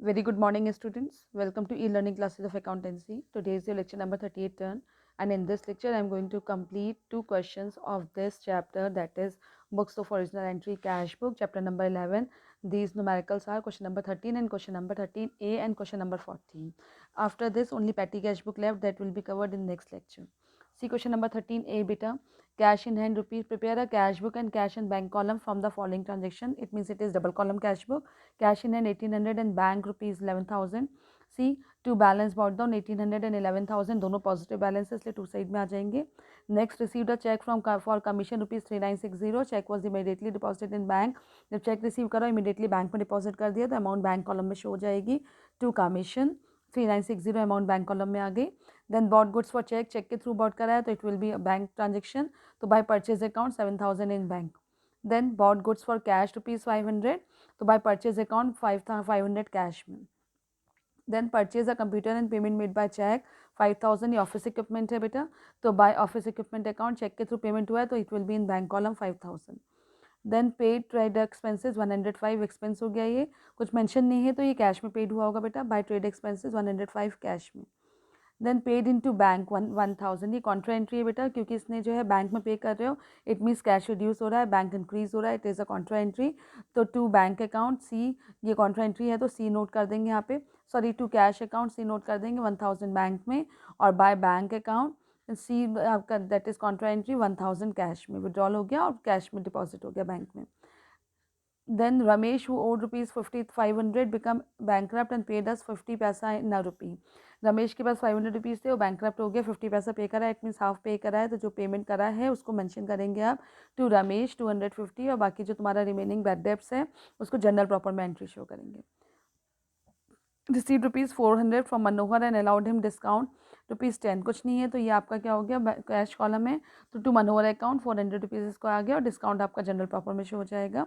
Very good morning, students. Welcome to e-learning classes of accountancy. Today is your lecture number 38 turn, and in this lecture I am going to complete two questions of this chapter, that is books of original entry cash book, chapter number 11. These numericals are question number 13 and question number 13a and question number 14. After this, only petty cash book left, that will be covered in next lecture. See question number 13a, beta. Cash in hand rupees. Prepare a cash book and cash and bank column from the following transaction. It means it is double column cash book. Cash in hand 1800 and bank rupees 11,000. See to balance bot down 1800 and 11,000 दोनों positive balance है, इसलिए to side में आ जाएंगे. Next received a cheque from for commission rupees 3960. Cheque was immediately deposited in bank. जब cheque receive करो immediately bank में deposit कर दिया तो अमाउंट बैंक कॉलम में शो हो जाएगी. To commission 3960 amount bank column में आ गई. Then bought goods for cheque, cheque के थ्रू बॉट कराया तो it will be bank transaction. तो by purchase account 7000 in bank. Then bought goods for cash rupees 500. तो बाय परचेज अकाउंट 500 कैश में. Then purchase a computer and payment made by cheque 5000. ये office equipment है बेटा, तो by office equipment account cheque के through payment हुआ है तो it will be in bank column 5000. Then paid trade expenses 105 expense हो गया, ये कुछ मेंशन नहीं है तो ये कैश में पेड हुआ होगा बेटा. बाय ट्रेड एक्सपेंसेस 105 कैश में. Then paid in to bank 1000. ये कॉन्ट्रा एंट्री है बेटा, क्योंकि इसने जो है बैंक में पे कर रहे हो, इट मीन्स कैश रिड्यूस हो रहा है, बैंक इंक्रीज हो रहा है, it is a Contra entry. तो टू बैंक अकाउंट सी, ये कॉन्ट्रा एंट्री है तो सी नोट कर देंगे यहाँ पे. Sorry, to cash account see note कर देंगे 1000 बैंक में, और बाय बैंक अकाउंट सी आपका that is Contra entry 1000 cash में विड्रॉल हो गया और कैश में डिपॉजिट हो गया बैंक में. Then Ramesh, who owed rupees 500, become bankrupt and paid us 50 पैसा in a rupee. रमेश के पास 500 रुपीज़ थे, वो बैंकक्रप्ट हो गया, 50 पैसा पे करा है, इट मीन्स हाफ पे करा है. तो जो पेमेंट करा है उसको मेंशन करेंगे आप टू रमेश 250, और बाकी जो तुम्हारा रिमेनिंग बैड डेब्ट्स है उसको जनरल प्रॉपर में एंट्री शो करेंगे. Receive rupees 400 from Manohar and allowed him discount rupees 10. कुछ नहीं है तो ये आपका क्या हो गया, कैश कॉलम है, तो टू मनोहर अकाउंट 400 रुपीज़ इसको आ गया और डिस्काउंट आपका जनरल प्रॉपर में शो हो जाएगा.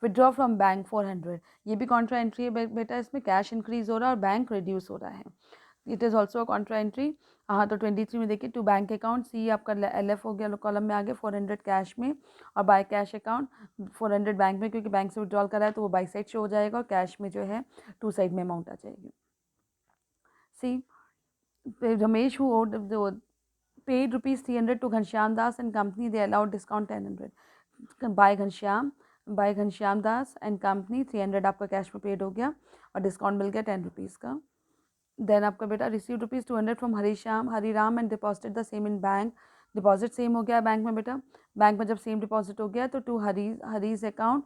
Withdraw from bank 400. ये भी कॉन्ट्रा एंट्री है बेटा, इसमें कैश इंक्रीज हो रहा है और बैंक रिड्यूस हो रहा है. It is also a Contra entry. हाँ, तो 23 में देखिए टू बैंक अकाउंट सी आपका LF हो गया, कॉलम में आ गया 400 कैश में, और बाय कैश अकाउंट 400 बैंक में, क्योंकि बैंक से विड्रॉल करा है तो वो बाई साइड शो हो जाएगा और कैश में जो है टू साइड में अमाउंट आ जाएगी. See Ramesh who owed paid rupees 300 to Ghanshyam Das and company, they allowed discount 1000. by Ghanshyam Das and company 300 आपका कैश में पेड हो गया और डिस्काउंट मिल गया 10 रुपीज़ का. देन आपका बेटा receive rupees 200 from Hariram and deposited the same in bank. Deposit same हो गया बैंक में बेटा. बैंक में जब सेम डिपॉजिट हो गया तो टू हरीज अकाउंट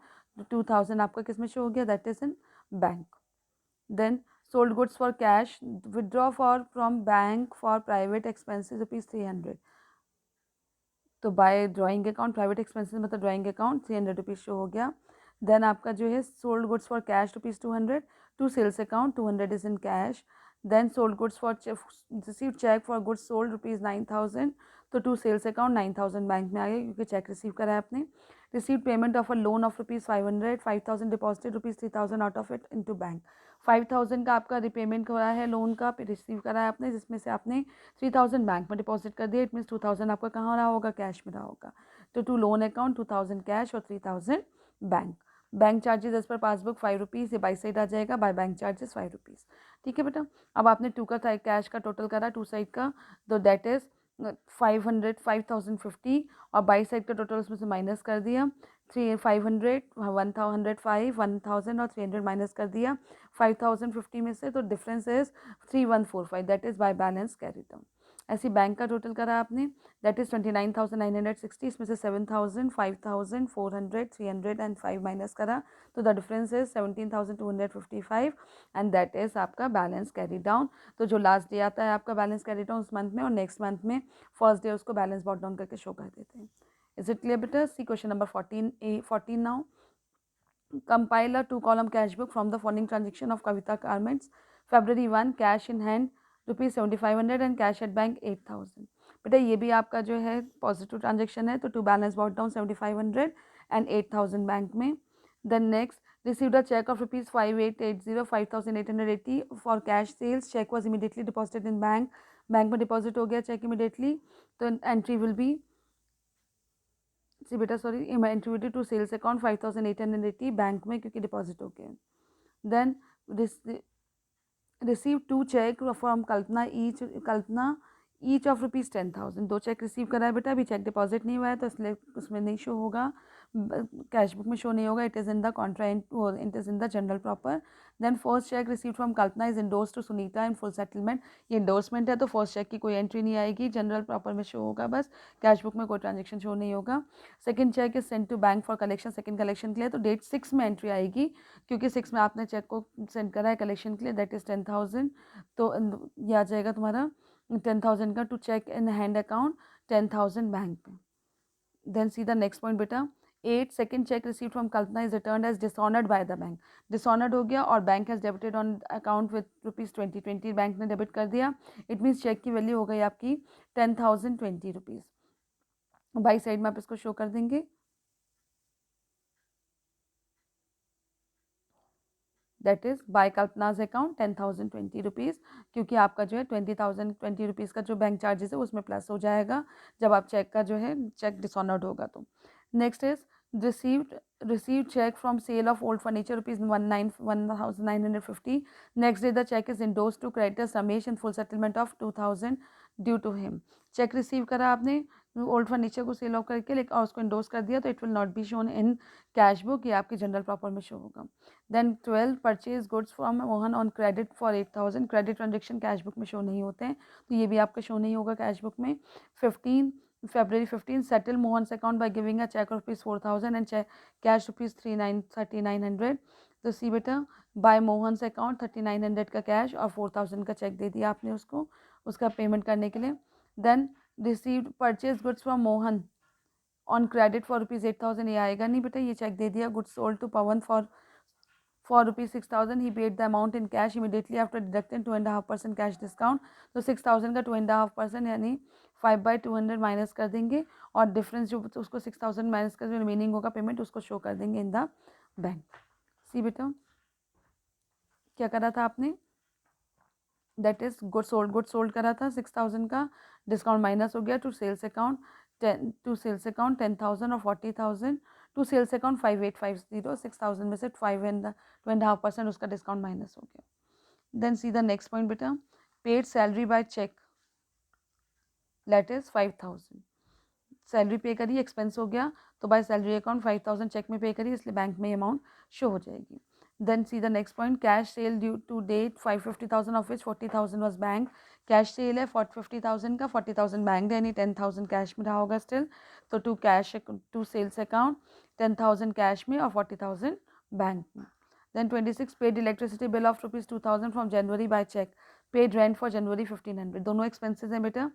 2000 आपका किस में शो हो गया, that is in bank. Then sold goods for cash, withdraw from bank for private expenses rupees 300. तो by drawing account private expenses मतलब ड्राइंग अकाउंट 300 रुपीज़ शो हो गया. देन आपका जो है sold goods for cash rupees 200 to sales account 200 is in cash. Then sold goods for receive cheque for goods sold rupees 9000. तो to sales account 9000 bank में आ गया क्योंकि चेक रिसीव करा है आपने. Receive payment of a loan of rupees 500, 5000 deposited rupees 3000 out of it into bank. 5000 का आपका repayment हो रहा है लोन का, रिसीव करा है आपने, जिसमें से आपने 3000 बैंक में डिपॉजिट कर दिया. इट मीन्स 2000 आपका कहाँ रहा होगा, कैश में रहा होगा. तो टू लोन अकाउंट 2000 कैश और 3000 bank. Bank charges as per passbook 5 rupees, ये बाई साइड आ जाएगा, बाय बैंक चार्जेस 5 रुपीज़. ठीक है बेटा. अब आपने टू का कैश का टोटल करा टू साइड का, तो दैट इज़ 5050 और बाई साइड का टोटल उसमें से माइनस कर दिया. 500 1000 और 300 माइनस कर दिया 5050 में से, तो difference is 3145, that is by balance carry down. ऐसी बैंक का टोटल करा आपने, दैट इज 29,960. इसमें से 7,000 5,000 400 300 एंड 5 माइनस करा, तो the difference is 17,255 and that is आपका बैलेंस कैरी डाउन. तो जो लास्ट डे आता है आपका बैलेंस कैरी डाउन उस मंथ में, और नेक्स्ट मंथ में फर्स्ट डे उसको बैलेंस बॉट डाउन करके शो कर देते हैं. Is it clear better? See question number 14 now. Compile a 2-column cash book from the following transaction of Kavita Garments. February 1 cash in hand rupees 7500 and cash at bank 8000. बेटा ये भी आपका जो है पॉजिटिव ट्रांजेक्शन है, तो to balance bot down 7500 and 8000 bank में. Then next received a cheque of rupees 5880 5880 for cash sales. Cheque was immediately deposited in bank. Bank में डिपॉजिट हो गया चेक इमीडिएटली, तो एंट्री विल बी सी बेटा sorry entry to sales account 5880 bank में, क्योंकि deposit हो गया. Then this receive 2 cheque from Kalpana each of ₹10,000। 2 cheque receive करा है बेटा, अभी चेक डिपॉजिट नहीं हुआ है तो इसलिए उसमें नहीं शो होगा, कैश बुक में शो नहीं होगा। It is in the it is in the journal proper. Then first cheque receive from Kalpana is endorse to Sunita in full settlement. ये इंडोर्समेंट है तो फर्स्ट चेक की कोई एंट्री नहीं आएगी, जनरल प्रॉपर में शो होगा बस, कैश बुक में कोई ट्रांजेक्शन शो नहीं होगा। Second cheque is send to bank for collection, second collection के लिए तो डेट 6 में एंट्री आएगी, क्योंकि 6 में आपने चेक को सेंड करा है कलेक्शन के लिए, दैट इज़ 10,000। तो ये आ जाएगा तुम्हारा 10,000 का to cheque in hand account, 10,000 bank में। Then see the next point बेटा, 8 second cheque receive from Kalpana is return as dishonoured by the bank. Dishonoured हो गया और bank has debited on account with ₹2020, bank ने डेबिट कर दिया। It means cheque की value हो गई आपकी 10,020 रुपीज़। बाई साइड में आप इसको शो कर देंगे, that is by Kalpana's account 10,020 rupees, क्योंकि आपका जो है 20,020 रुपीज़ का जो बैंक चार्जेस है उसमें प्लस हो जाएगा जब आप चेक का जो है चेक डिसऑनर्ड होगा तो। Next is received cheque from sale of old furniture ₹1,950। Next day the cheque is endorse to creditors Ramesh in full settlement of 2,000 due to him. Cheque receive करा आपने ओल्ड फर्नीचर को sell off करके, लेकिन और उसको endorse कर दिया तो it will not be shown in cash book, ये आपकी जनरल प्रॉपर में शो होगा। Then 12 purchase goods from Mohan on credit for 8,000। Credit transaction cash book में शो नहीं होते हैं तो ये भी आपका शो नहीं होगा कैश बुक में। 15 February settle Mohan account by giving a cheque of ₹4,000 and cash ₹3900। तो सी बेटा, बाय मोहन अकाउंट 3900 का कैश और 4,000 का चेक दे दिया आपने उसको उसका पेमेंट करने के लिए। Then received purchase goods from Mohan on credit for ₹8,000, ये आएगा नहीं बेटा, ये चेक दे दिया। Goods sold to Pawan for ₹6,000, he paid the amount in cash immediately after deducting 2.5% cash discount. तो 6,000 का 2.5% यानी 5/200 माइनस कर देंगे और डिफरेंस जो उसको 6,000 माइनस कर रिमेनिंग होगा पेमेंट उसको शो कर देंगे इन द बैंक। सी बेटा, क्या करा था आपने, दैट इज गुड सोल्ड करा था 6,000 का, डिस्काउंट माइनस हो गया टू सेल्स अकाउंट 10,000 और 40,000 टू सेल्स अकाउंट 5,850। 6,000 में से 2.5% उसका डिस्काउंट माइनस हो गया। Then see the next point बेटा, paid salary by cheque, that is 5,000। Salary pay करी, एक्सपेंस हो गया तो बाय सैलरी अकाउंट 5,000 चेक में पे करी, इसलिए बैंक में अमाउंट शो हो जाएगी। Then see the next point, cash sale due to date 550,000 of which 40,000 was bank. Cash sale है 50,000 का, 40,000 बैंक यानी 10,000 कैश में रहा होगा स्टिल, तो टू सेल्स अकाउंट 10,000 कैश में और 40,000 बैंक में। Then 26 paid electricity bill of ₹2,000 from January by cheque. Paid rent for January 1,500, दोनों एक्सपेंसेस हैं बेटा।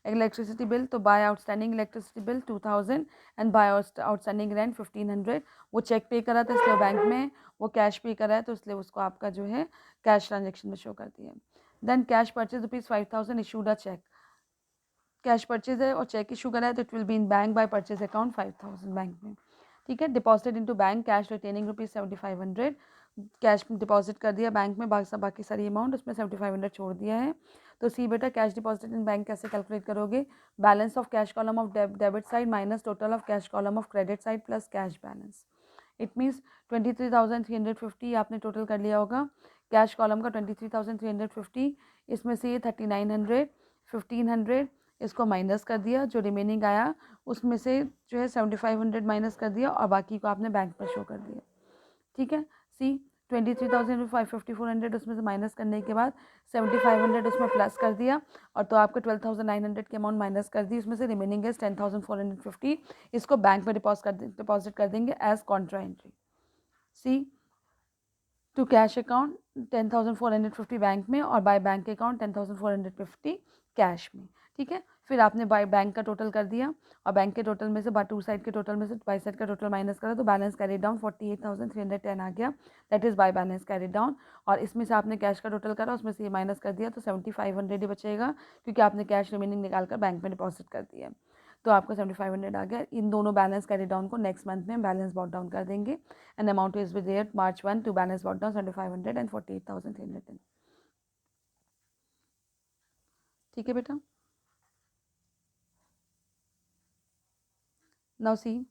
इलेक्ट्रिसिटी बिल तो by outstanding electricity bill 2,000 and by outstanding rent 1,500। वो चेक पे करा था इसलिए बैंक में, वो कैश पे करा है तो इसलिए उसको आपका जो है कैश ट्रांजेक्शन में शो कर दिया। Then cash purchase ₹5,000 issued a cheque. Cash purchase है और चेक इशू करा है तो it will be in bank by purchase account 5,000 bank में। ठीक है, deposited into bank cash retaining ₹7,500। Cash deposit कर दिया बैंक में, बाकी सारी अमाउंट उसमें 7,500 छोड़ दिया है। तो सी बेटा, कैश डिपॉजिटेड इन बैंक कैसे कैलकुलेट करोगे, balance of cash column of debit side minus total of cash column of credit side plus cash balance. It means 23,350 आपने टोटल कर लिया होगा, कैश कॉलम का 23,350, इसमें से ये 3,900 1,500 इसको माइनस कर दिया, जो रिमेनिंग आया उसमें से जो है 7,500 माइनस कर दिया और बाकी को आपने बैंक पर शो कर दिया। ठीक है, सी 23,550 उसमें से माइनस करने के बाद 7,500 उसमें प्लस कर दिया और तो आपको 12,900 की अमाउंट माइनस कर दी, उसमें से रिमेनिंग है 10,450, इसको बैंक में डिपॉजिट कर देंगे as contra entry. See to cash account 10,450 bank में और बाय बैंक अकाउंट 10,450 कैश में। ठीक है, फिर आपने बाय बैंक का टोटल कर दिया और बैंक के टोटल में से टू साइड के टोटल में से बाई साइड का टोटल माइनस करा तो बैलेंस कैरी डाउन 48,310 आ गया, that is by balance carry down. और इसमें से आपने कैश का टोटल करा, उसमें से ये माइनस कर दिया तो 7,500 ही बचेगा, क्योंकि आपने कैश रिमेनिंग निकाल कर बैंक में डिपॉजिट कर दिया। तो आपका 7,500 आ गया। इन दोनों बैलेंस कैरी डाउन को नेक्स्ट मंथ में बैलेंस बॉट डाउन कर देंगे and amount is with March 1 to balance bot down 7,500 and 48,310। ठीक है बेटा, now see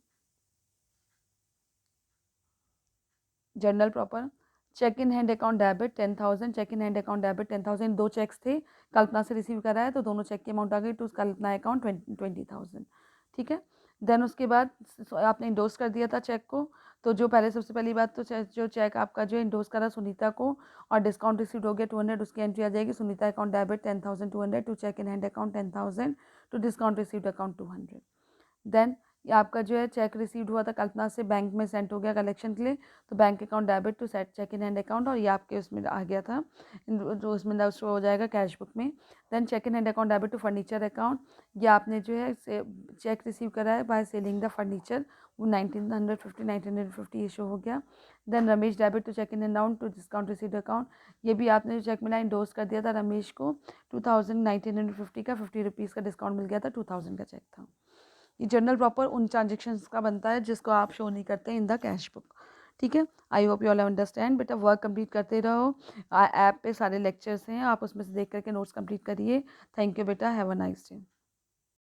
journal proper cheque in hand account debit 10,000, cheque in hand account debit 10,000, 2 cheques थे, कल्पना से receive करा है तो दोनों चेक की अमाउंट आ गई टू कल्पना अकाउंट 20,000, ठीक है। देन उसके बाद आपने इंडोर्स कर दिया था चेक को, तो जो पहले सबसे पहली बात तो जो चेक आपका जो इंडोर्स करा सुनीता को और डिस्काउंट रिसीव हो गया 200, उसकी एंट्री आ जाएगी Sunita account debit 10,200 to cheque in hand account 10,000 to discount received account 200। Then ये आपका जो है चेक रिसीव्ड हुआ था कल्पना से, बैंक में सेंड हो गया कलेक्शन के लिए, तो bank account debit to set cheque in hand account, और ये आपके उसमें आ गया था जो उसमें शो हो जाएगा कैश बुक में। Then cheque in hand account debit to furniture account, ये आपने जो है चेक रिसीव करा है बाय सेलिंग द फर्नीचर, वो 1950 ये शो हो गया। Then Ramesh debit to cheque in hand account to discount received account, ये भी आपने जो चेक मिला इंडोर्स कर दिया था रमेश को 1950 का 50 रुपीज़ का डिस्काउंट मिल गया था, 2000 का चेक था। ये जर्नल प्रॉपर उन ट्रांजेक्शन्स का बनता है जिसको आप शो नहीं करते इन द कैश बुक, ठीक है। I hope you all understand. बेटा वर्क कंप्लीट करते रहो, ऐप पे सारे लेक्चर्स हैं, आप उसमें से देख करके नोट्स कंप्लीट करिए। थैंक यू बेटा, हैव अ नाइस डे।